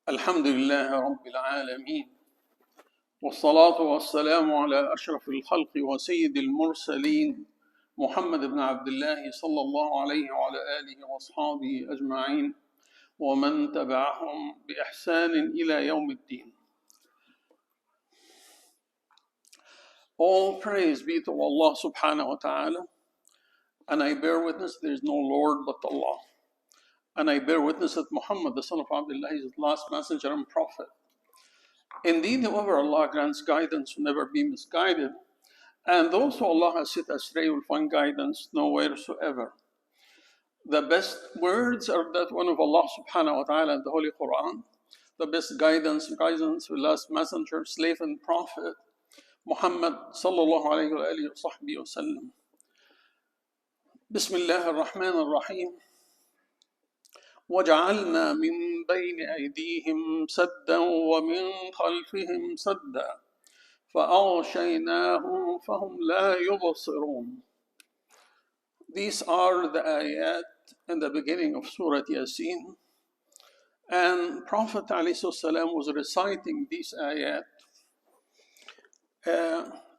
الحمد لله رب العالمين والصلاة والسلام على أشرف الخلق وسيد المرسلين محمد بن عبد الله صلى الله عليه وعلى آله وأصحابه أجمعين ومن تبعهم بإحسان إلى يوم الدين. All praise be to Allah subhanahu wa ta'ala, and I bear witness there is no Lord but Allah. And I bear witness that Muhammad, the son of Abdullah, is his last messenger and prophet. Indeed, whoever Allah grants guidance will never be misguided, and those who Allah has set astray will find guidance nowheresoever. The best words are that one of Allah subhanahu wa ta'ala in the Holy Quran. The best guidance for last messenger, slave and prophet, Muhammad sallallahu alayhi wa alihi wa sahbihi wa sallam. Bismillah ar-Rahman ar-Rahim. وَجَعَلْنَا مِن بَيْنِ أَيْدِيهِمْ سَدًّا وَمِن خَلْفِهِمْ سَدًّا فَأَغْشَيْنَاهُمْ فَهُمْ لَا يُبْصِرُونَ. These are the ayat in the beginning of Surah Yasin. And Prophet ﷺ was reciting these ayat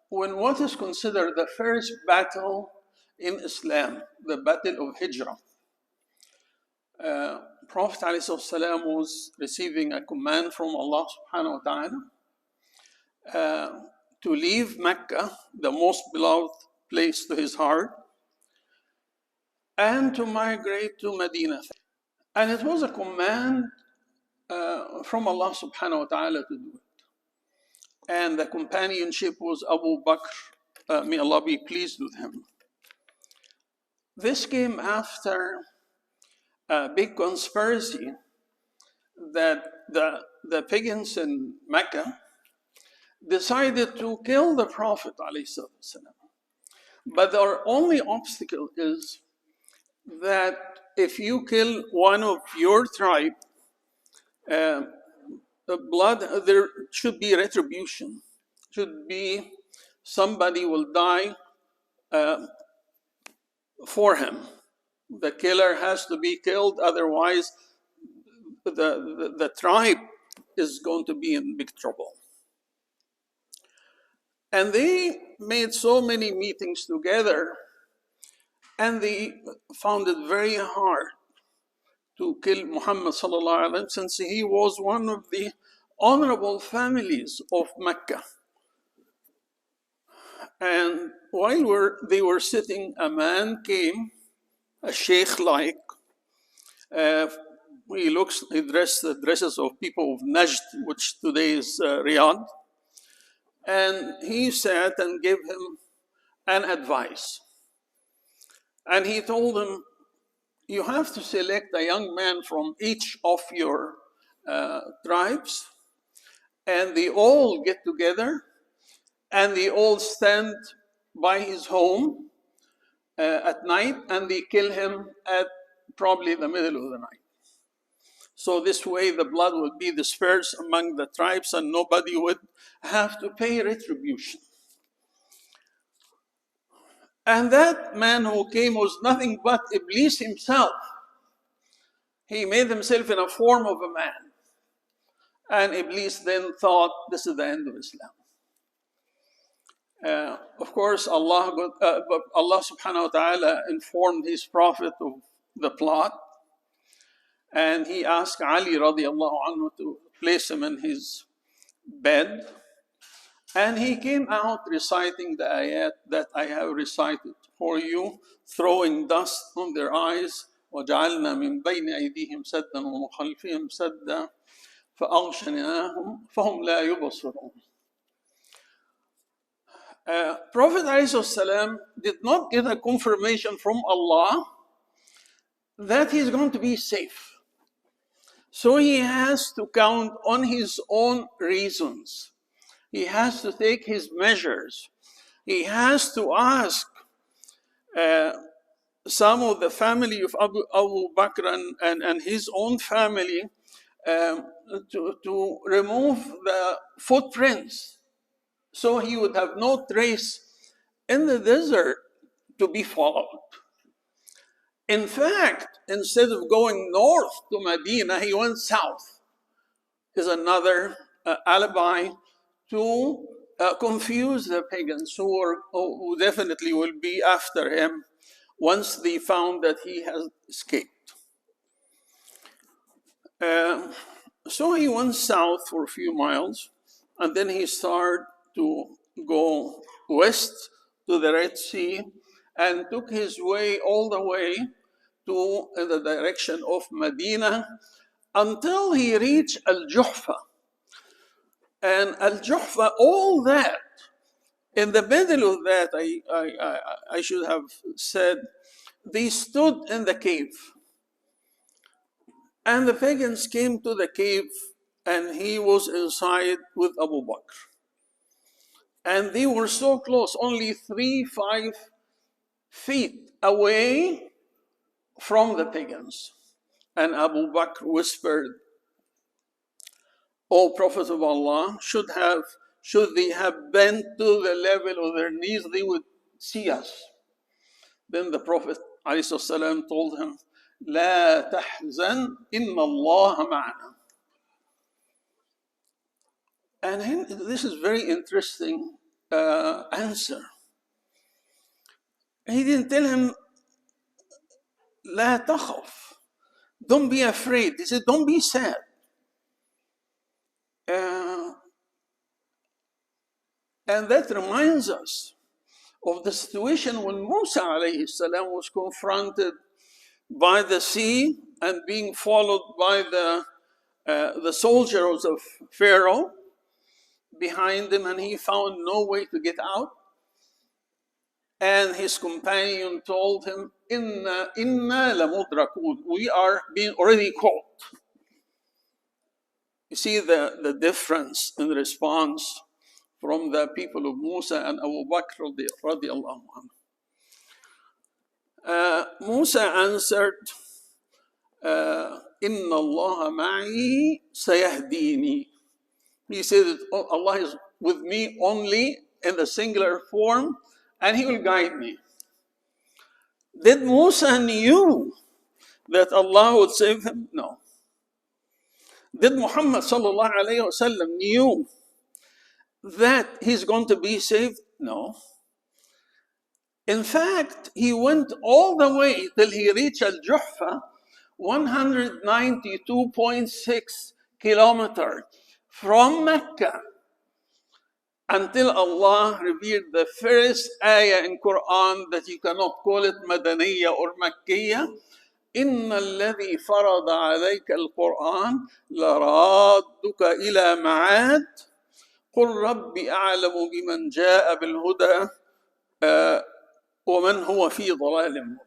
when what is considered the first battle in Islam, the Battle of Hijrah. Prophet ﷺ was receiving a command from Allah subhanahu wa ta'ala to leave Mecca, the most beloved place to his heart, and to migrate to Medina. And it was a command from Allah subhanahu wa ta'ala to do it. And the companionship was Abu Bakr, may Allah be pleased with him. This came after a big conspiracy that the pagans in Mecca decided to kill the Prophet ﷺ. But their only obstacle is that if you kill one of your tribe, the blood, there should be retribution. Should be somebody will die for him. The killer has to be killed, otherwise the tribe is going to be in big trouble. And they made so many meetings together, and they found it very hard to kill Muhammad sallallahu alaihi wasallam, since he was one of the honorable families of Mecca. And while they were sitting, a man came, a sheikh-like. He dressed the dresses of people of Najd, which today is Riyadh. And he sat and gave him an advice. And he told him, you have to select a young man from each of your tribes, and they all get together, and they all stand by his home at night, and they kill him at probably the middle of the night. So this way the blood would be dispersed among the tribes and nobody would have to pay retribution. And that man who came was nothing but Iblis himself. He made himself in a form of a man. And Iblis then thought, this is the end of Islam. Of course, Allah subhanahu wa ta'ala informed his prophet of the plot. And he asked Ali radiallahu anhu to place him in his bed. And he came out reciting the ayat that I have recited for you, throwing dust on their eyes. وَجَعَلْنَا مِن بَيْنِ أَيْدِيهِمْ سَدًّا وَمِن خَلْفِهِمْ سَدًّا فَأَغْشَيْنَاهُمْ فَهُمْ لَا يُبْصِرُونَ. Prophet ﷺ did not get a confirmation from Allah that he's going to be safe. So he has to count on his own reasons. He has to take his measures. He has to ask some of the family of Abu Bakr and his own family to remove the footprints, so he would have no trace in the desert to be followed. In fact, instead of going north to Medina, he went south is another alibi to confuse the pagans who definitely will be after him once they found that he has escaped. So he went south for a few miles, and then he started to go west to the Red Sea and took his way all the way to the direction of Medina until he reached Al-Juhfa. And Al-Juhfa, all that, in the middle of that, I should have said, they stood in the cave. And the pagans came to the cave, and he was inside with Abu Bakr. And they were so close, only 5 feet away from the pagans. And Abu Bakr whispered, "O Prophet of Allah, should they have bent to the level of their knees, they would see us." Then the Prophet ﷺ told him, "La tahzan, inna Allah ma'ana." And this is very interesting answer. He didn't tell him, "La takhaf," don't be afraid. He said, "Don't be sad." And that reminds us of the situation when Musa alayhi salam was confronted by the sea and being followed by the soldiers of Pharaoh behind him, and he found no way to get out. And his companion told him, "Inna lamudrakun," we are being already caught. You see the difference in response from the people of Musa and Abu Bakr radiallahu anhu. Musa answered, "Inna Allah ma'i sayahdini." He said, Allah is with me only in the singular form, and he will guide me. Did Musa knew that Allah would save him? No. Did Muhammad sallallahu alayhi wa sallam knew that he's going to be saved? No. In fact, he went all the way till he reached Al-Juhfa, 192.6 kilometers from Mecca, until Allah revealed the first ayah in Quran that you cannot call it Madaniya or Makkiyah. إن الذي فرض عليك القرآن لرادك إلى معاد قل ربي أعلم بمن جاء بالهدى ومن هو في ضلال مبين.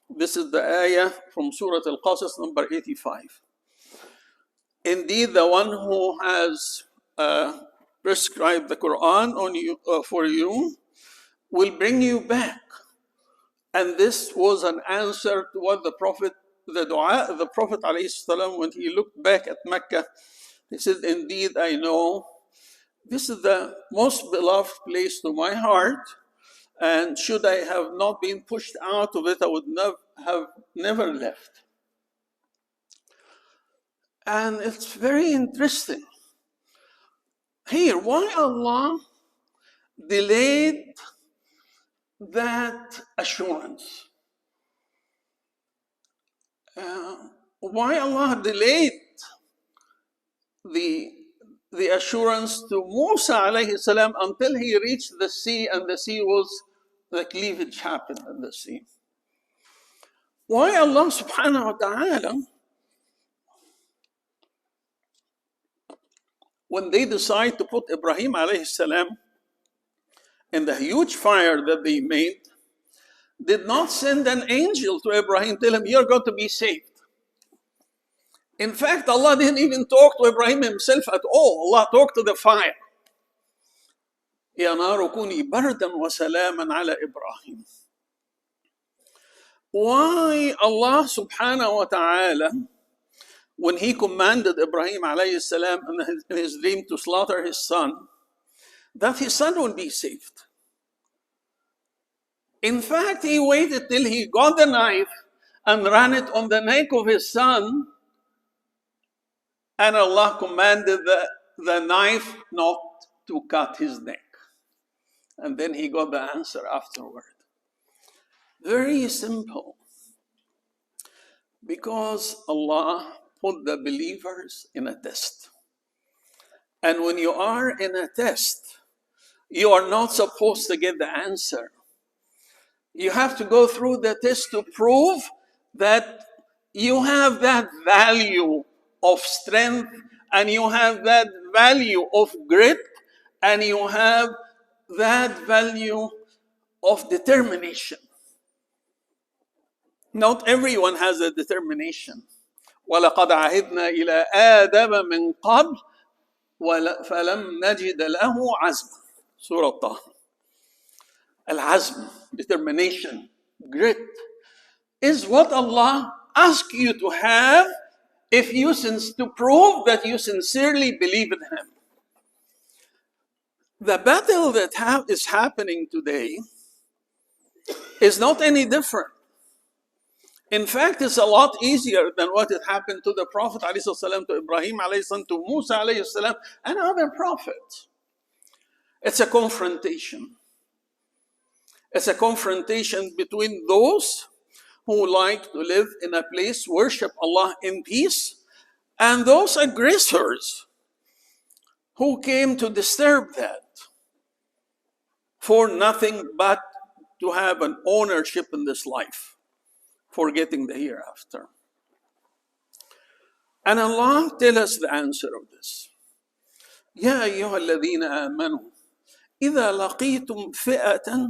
This is the ayah from Surah Al-Qasas, number 85. Indeed, the one who has prescribed the Quran for you will bring you back. And this was an answer to what the Prophet ﷺ, when he looked back at Mecca, he said, "Indeed, I know this is the most beloved place to my heart, and should I have not been pushed out of it, I would have never left." And it's very interesting. Here, why Allah delayed that assurance? Why Allah delayed the assurance to Musa alayhi salam until he reached the sea, and the sea was, the cleavage happened in the sea? Why Allah subhanahu wa ta'ala, when they decide to put Ibrahim alayhi salam in the huge fire that they made, did not send an angel to Ibrahim, tell him, "You're going to be saved"? In fact, Allah didn't even talk to Ibrahim himself at all. Allah talked to the fire. يَا نَارُ كُونِي بَرْدًا وَسَلَامًا عَلَى إِبْرَاهِيمَ. Why Allah subhanahu wa ta'ala, when he commanded Ibrahim alayhi salam in his dream to slaughter his son, that his son would be saved? In fact, he waited till he got the knife and ran it on the neck of his son And Allah commanded the knife not to cut his neck. And then he got the answer afterward. Very simple. Because Allah put the believers in a test. And when you are in a test, you are not supposed to get the answer. You have to go through the test to prove that you have that value of strength, and you have that value of grit, and you have that value of determination. Not everyone has a determination. وَلَقَدْ عَهِدْنَا إِلَىٰ آدَمَ مِنْ قَبْلِ فَلَمْ نَجِدَ لَهُ عَزْمًا. Surah Taha. Al-azm, determination, grit, is what Allah asks you to have if you to prove that you sincerely believe in Him. The battle that is happening today is not any different. In fact, it's a lot easier than what had happened to the Prophet ﷺ, to Ibrahim ﷺ, to Musa ﷺ, and other prophets. It's a confrontation. It's a confrontation between those who like to live in a place, worship Allah in peace, and those aggressors who came to disturb that for nothing but to have an ownership in this life, forgetting the hereafter. And Allah tells us the answer of this. يا أيها الذين آمنوا إذا لقيتم فئة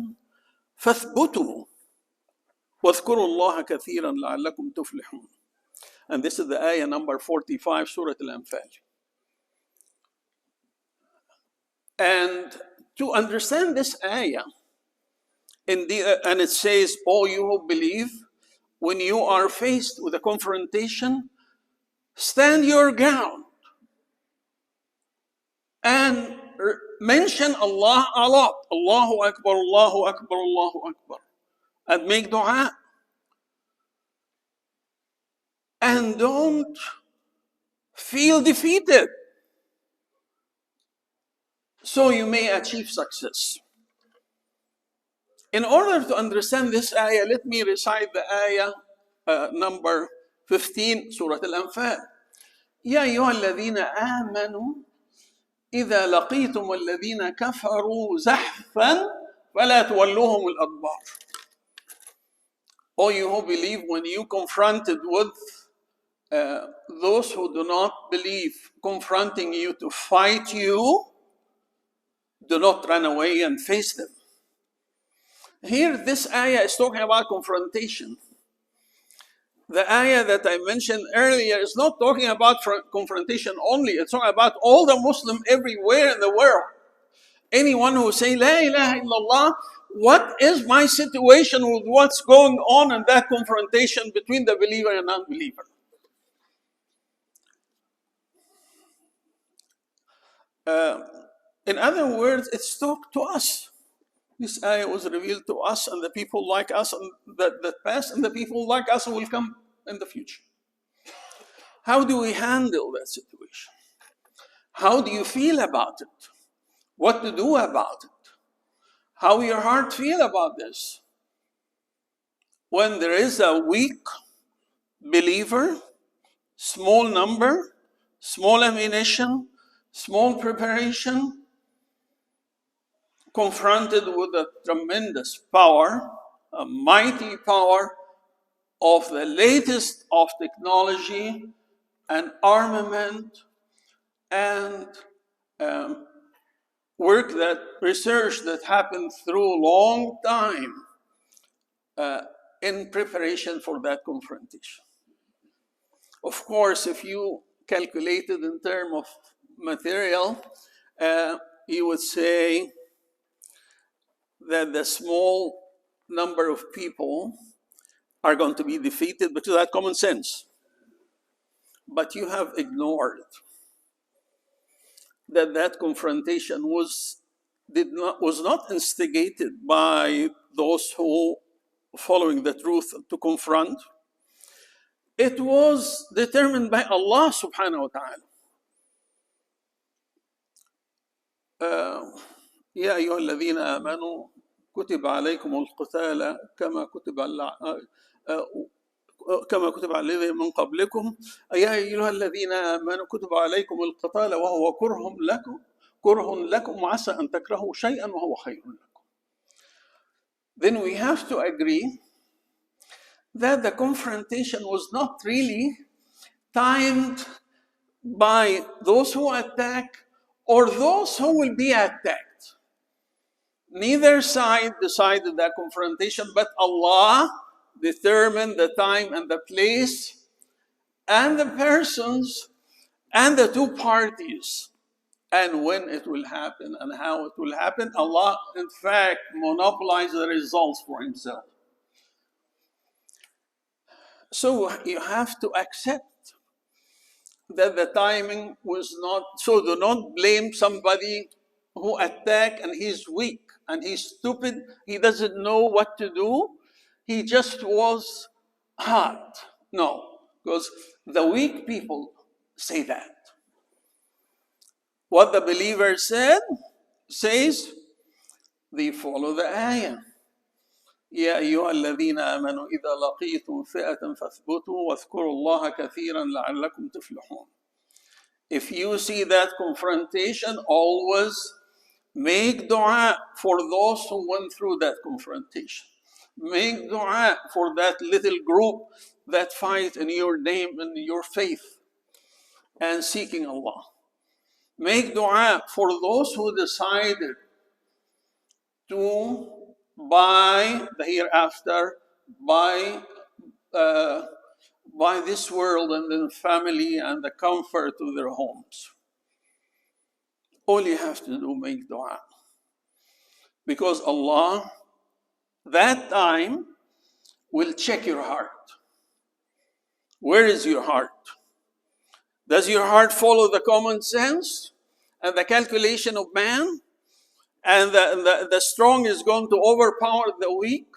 فاثبتوا واذكروا الله كثيرا لعلكم تفلحون. And this is the ayah number 45, Surah Al-Anfal. And to understand this ayah, and it says, "O you who believe, when you are faced with a confrontation, stand your ground and mention Allah a lot. Allahu Akbar, Allahu Akbar, Allahu Akbar. And make dua. And don't feel defeated, so you may achieve success." In order to understand this ayah, let me recite the ayah number 15, Surah Al-Anfal. يا أيها الذين آمنوا إذا لقيتم الذين كفروا زحفا فلا تولوهم الأدبار. O you who believe, when you confronted with those who do not believe, confronting you to fight you, do not run away and face them. Here, this ayah is talking about confrontation. The ayah that I mentioned earlier is not talking about confrontation only. It's talking about all the Muslims everywhere in the world. Anyone who say, La ilaha illallah, what is my situation with what's going on in that confrontation between the believer and non-believer? In other words, it's talked to us. This ayah was revealed to us and the people like us that passed, and the people like us who will come in the future. How do we handle that situation? How do you feel about it? What to do about it? How your heart feel about this? When there is a weak believer, small number, small ammunition, small preparation, confronted with a tremendous power, a mighty power of the latest of technology and armament and research that happened through a long time in preparation for that confrontation. Of course, if you calculated in terms of material, you would say that the small number of people are going to be defeated because of that common sense. But you have ignored that confrontation was not instigated by those who following the truth to confront. It was determined by Allah subhanahu wa ta'ala. يا أيها الذين آمنوا كتب عليكم القتال كما كتب على الذين من قبلكم يا أيها الذين آمنوا كتب عليكم القتال وهو كره لكم وعسى أن تكرهوا شيئا وهو خير لكم. Then we have to agree that the confrontation was not really timed by those who attack or those who will be attacked. Neither side decided that confrontation, but Allah determined the time and the place and the persons and the two parties and when it will happen and how it will happen. Allah, in fact, monopolized the results for himself. So you have to accept that the timing was not, so do not blame somebody who attacked and he's weak and he's stupid, he doesn't know what to do, he just was hot. No, because the weak people say that. What the believer says, they follow the ayah. يا أيها الذين آمنوا إذا لقيتم فئة فاثبتوا واذكروا الله كثيرا لعلكم تفلحون. If you see that confrontation, always make dua for those who went through that confrontation. Make dua for that little group that fight in your name and your faith and seeking Allah. Make dua for those who decided to buy the hereafter, buy this world and the family and the comfort of their homes. All you have to do, make dua. Because Allah, that time, will check your heart. Where is your heart? Does your heart follow the common sense and the calculation of man? And the strong is going to overpower the weak?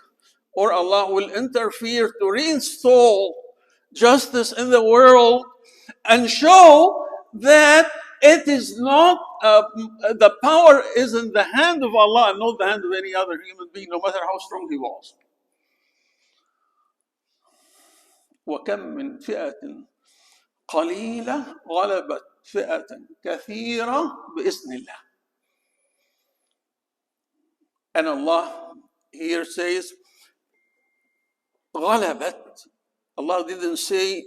Or Allah will interfere to reinstall justice in the world and show that it is not, the power is in the hand of Allah and not the hand of any other human being, no matter how strong he was. وَكَمْ مِنْ فِئَةٍ قَلِيلَةٍ غَلَبَتْ فِئَةً كَثِيرًا بِإِذْنِ اللَّهِ. And Allah here says, غَلَبَتْ. Allah didn't say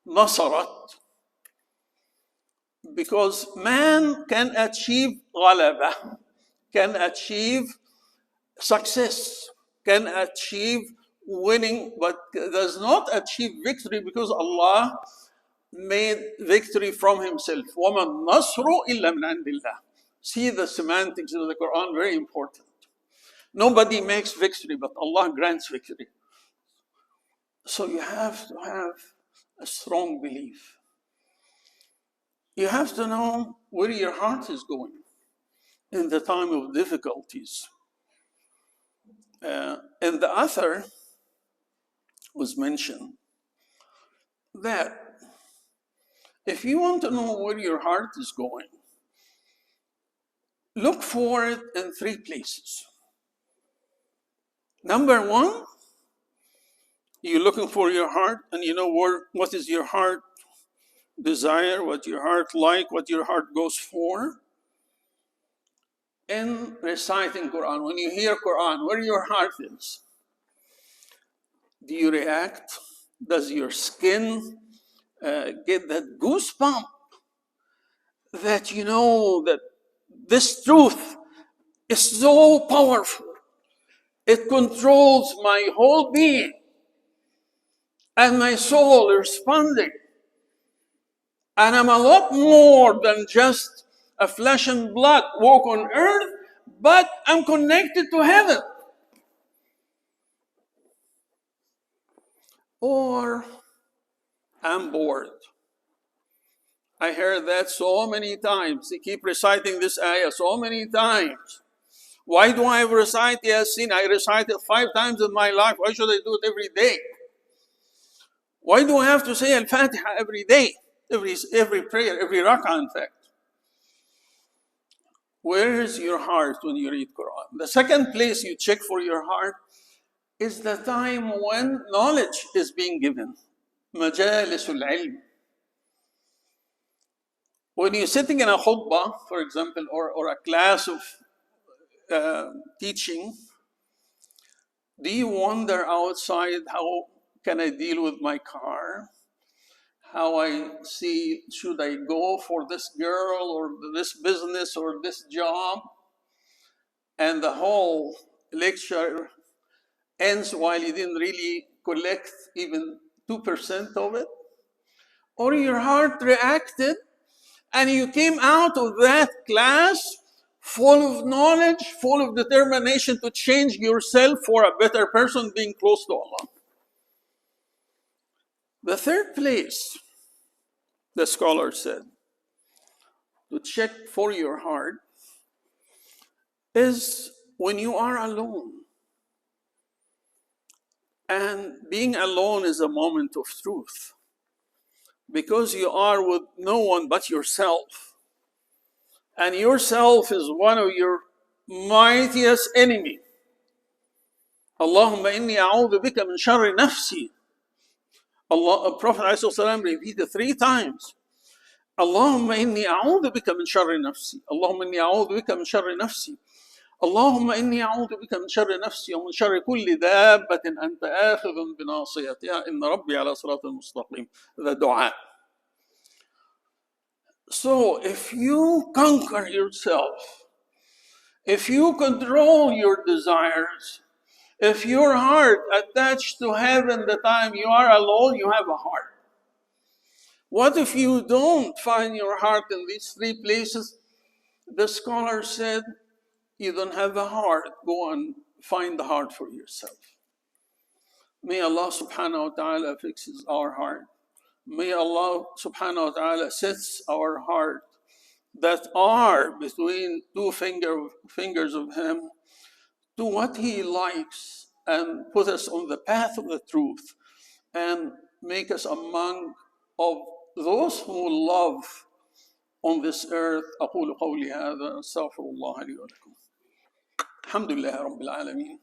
نصرت, because man can achieve غلبة, can achieve success, can achieve winning, but does not achieve victory, because Allah made victory from himself. وَمَا النَّصْرُ إِلَّا مِنْ عِنْدِ اللَّهِ. See the semantics of the Quran, very important. Nobody makes victory, but Allah grants victory. So you have to have a strong belief. You have to know where your heart is going in the time of difficulties. And the author was mentioned that if you want to know where your heart is going, look for it in three places. Number one, you're looking for your heart, and you know what is your heart desire, what your heart like, what your heart goes for. In reciting Quran, when you hear Quran, where your heart is. Do you react? Does your skin get that goosebump that you know that this truth is so powerful? It controls my whole being and my soul responding. And I'm a lot more than just a flesh and blood walk on earth, but I'm connected to heaven. Or I'm bored. I heard that so many times. They keep reciting this ayah so many times. Why do I recite Yasin? I recite it 5 times in my life. Why should I do it every day? Why do I have to say Al-Fatiha every day? Every prayer, every rak'ah, in fact. Where is your heart when you read Quran? The second place you check for your heart is the time when knowledge is being given. Majalisul ilm. When you're sitting in a khutbah, for example, or a class of teaching, do you wonder outside, how can I deal with my car? How I see, should I go for this girl or this business or this job? And the whole lecture ends while you didn't really collect even 2% of it? Or your heart reacted and you came out of that class full of knowledge, full of determination to change yourself for a better person, being close to Allah. The third place, the scholar said, to check for your heart is when you are alone. And being alone is a moment of truth, because you are with no one but yourself. And yourself is one of your mightiest enemy. Allahumma inni a'udhu bika min sharri nafsi. Prophet ﷺ repeated 3 times. Allahumma inni a'udhu bika min sharri nafsi. Allahumma inni a'udhu bika min sharri nafsi. اللهم إني أعوذ بك من شر نفسي ومن شر كل دابة أنت آخذ بناصيتها إن ربي على صراط مستقيم. The dua. So if you conquer yourself, if you control your desires, if your heart attached to heaven the time you are alone, you have a heart. What if you don't find your heart in these 3 places? The scholar said, you don't have a heart. Go and find the heart for yourself. May Allah subhanahu wa ta'ala fixes our heart. May Allah subhanahu wa ta'ala sets our heart that are between 2 fingers of Him to what He likes, and put us on the path of the truth, and make us among of those who love on this earth. أقول قولي هذا أستغفر الله لي ولكم. الحمد لله رب العالمين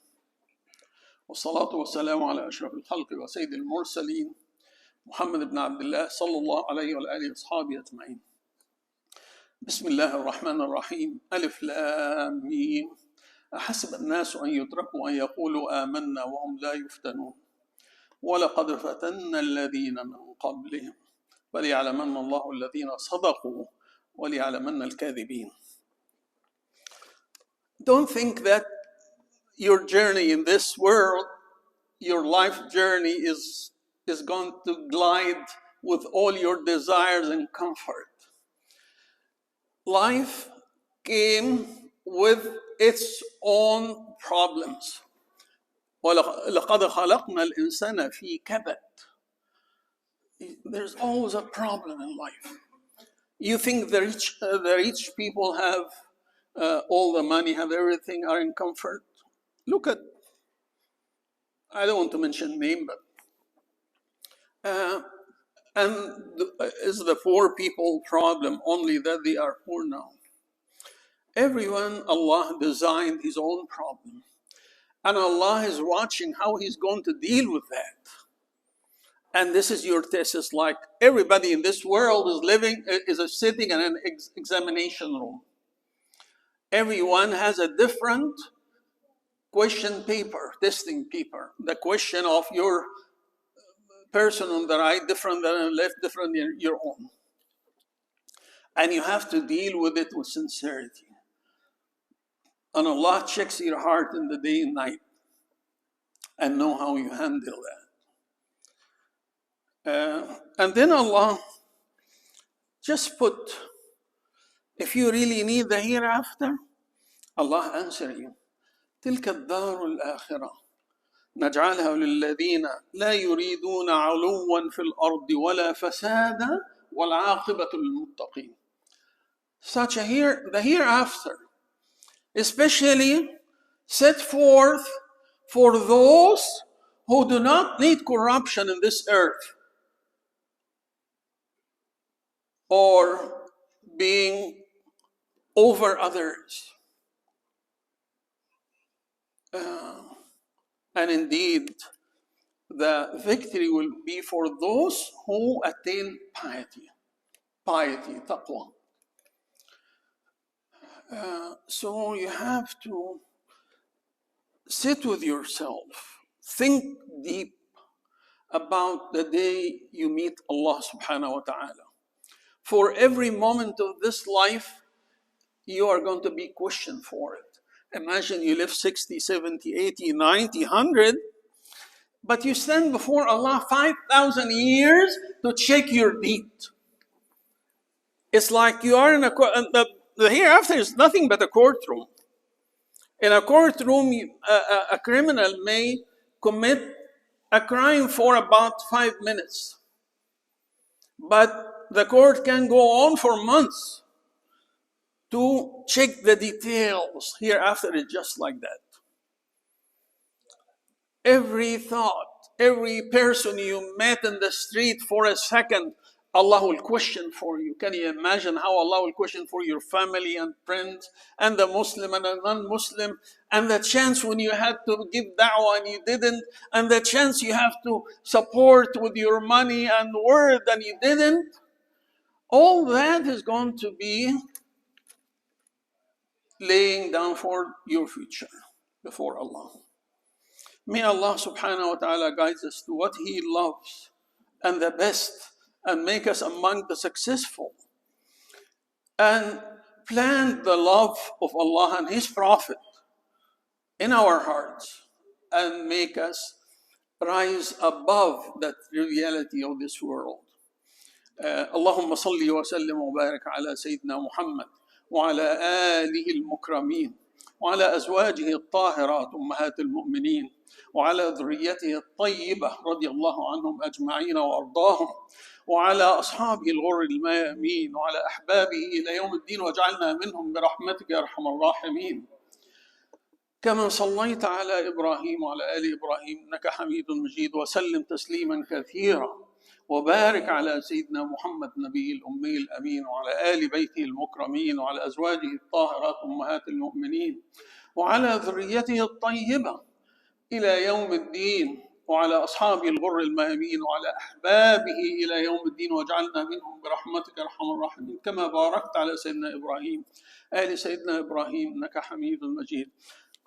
والصلاة والسلام على أشرف الخلق وسيد المرسلين محمد بن عبد الله صلى الله عليه وآله وأصحابه أجمعين. بسم الله الرحمن الرحيم. ألف لام ميم. أحسب الناس أن يتركوا أن يقولوا آمنا وهم لا يفتنون ولقد فتنا الذين من قبلهم وليعلمن الله الذين صدقوا وليعلمن الكاذبين. Don't think that your journey in this world, your life journey is going to glide with all your desires and comfort. Life came with its own problems. وَلَقَدْ خَلَقْنَا الْإِنسَانَ فِي كَبَدٍ. There's always a problem in life. You think the rich people have all the money, have everything, are in comfort. Look at, I don't want to mention name, but is the poor people problem only that they are poor now? Everyone, Allah designed his own problem, and Allah is watching how He's going to deal with that. And this is your test. It's like everybody in this world is sitting in an examination room. Everyone has a different question paper, testing paper. The question of your person on the right, different than the left, different than your own. And you have to deal with it with sincerity. And Allah checks your heart in the day and night and know how you handle that. And then Allah just put, if you really need the hereafter, Allah answer you. تلك الدار الآخرة نجعلها للذين لا يريدون علوا في الأرض ولا فسادا والعاقبة للمتقين. Such the hereafter, especially set forth for those who do not need corruption in this earth, or being over others. And indeed, the victory will be for those who attain piety, taqwa. So you have to sit with yourself, think deep about the day you meet Allah subhanahu wa ta'ala. For every moment of this life, you are going to be questioned for it. Imagine you live 60, 70, 80, 90, 100, but you stand before Allah 5,000 years to check your deed. It's like you are in the hereafter is nothing but a courtroom. In a courtroom, a criminal may commit a crime for about 5 minutes, but the court can go on for months to check the details. Hereafter is just like that. Every thought, every person you met in the street for a second, Allah will question for you. Can you imagine how Allah will question for your family and friends and the Muslim and the non-Muslim, and the chance when you had to give da'wah and you didn't, and the chance you have to support with your money and word and you didn't? All that is going to be laying down for your future before Allah. May Allah subhanahu wa ta'ala guide us to what He loves and the best, and make us among the successful, and plant the love of Allah and His Prophet in our hearts, and make us rise above the triviality of this world. اللهم صل وسلم وبارك على سيدنا محمد وعلى آله المكرمين وعلى أزواجه الطاهرات أمهات المؤمنين وعلى ذريته الطيبة رضي الله عنهم أجمعين وأرضاهم وعلى أصحابه الغر الميامين وعلى أحبابه إلى يوم الدين، واجعلنا منهم برحمتك يا أرحم الراحمين. كما صليت على إبراهيم وعلى آل إبراهيم إنك حميد مجيد، وسلم تسليما كثيرا، وبارك على سيدنا محمد نبي الأمي الأمين وعلى آل بيته المكرمين وعلى أزواجه الطاهرات أمهات المؤمنين وعلى ذريته الطيبة إلى يوم الدين، وعلى أصحابه الغر الميامين وعلى أحبابه إلى يوم الدين، واجعلنا منهم برحمتك أرحم الراحمين. كما باركت على سيدنا إبراهيم آل سيدنا إبراهيم إنك حميد مجيد.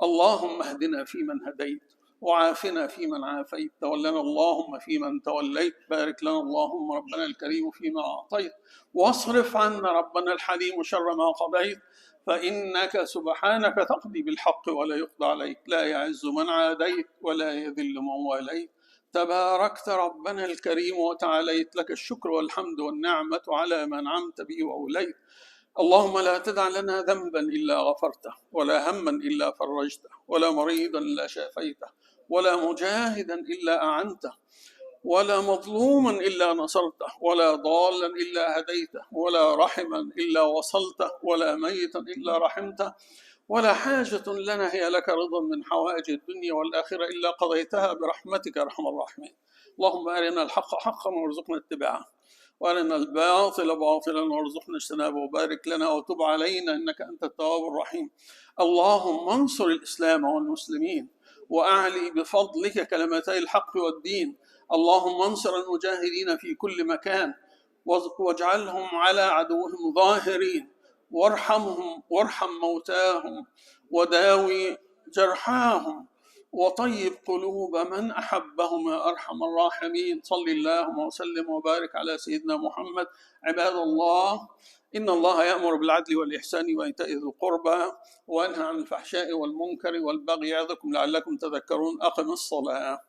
اللهم اهدنا فيمن هديت، وعافنا فيمن عافيت، تولنا اللهم فيمن توليت، بارك لنا اللهم ربنا الكريم فيما أعطيت، واصرف عنا ربنا الحليم شر ما قضيت، فإنك سبحانك تقضي بالحق ولا يقضى عليك، لا يعز من عاديت ولا يذل من واليت، تباركت ربنا الكريم وتعاليت، لك الشكر والحمد والنعمة على ما أنعمت به وأوليت. اللهم لا تدع لنا ذنبا إلا غفرته، ولا هما إلا فرجته، ولا مريضا إلا شافيته، ولا مجاهدا إلا أعنته، ولا مظلوما إلا نصرته، ولا ضالا إلا هديته، ولا رحما إلا وصلته، ولا ميتا إلا رحمته، ولا حاجة لنا هي لك رضا من حوائج الدنيا والآخرة إلا قضيتها برحمتك أرحم الراحمين. اللهم أرنا الحق حقا وارزقنا اتباعه، وارنا الباطل باطلا وارزقنا اجتنابه، وبارك لنا وتب علينا إنك أنت التواب الرحيم. اللهم انصر الإسلام والمسلمين، وأعلي بفضلك كلمتي الحق والدين. اللهم انصر المجاهدين في كل مكان، واجعلهم على عدوهم ظاهرين، وارحم موتاهم، وداوي جرحاهم، وطيب قلوب من أحبهم يا أرحم الراحمين. صل اللهم وسلم وبارك على سيدنا محمد. عباد الله، إن الله يأمر بالعدل والإحسان وإيتاء ذي القربى وينهى عن الفحشاء والمنكر والبغي يعظكم لعلكم تذكرون. أقم الصلاة.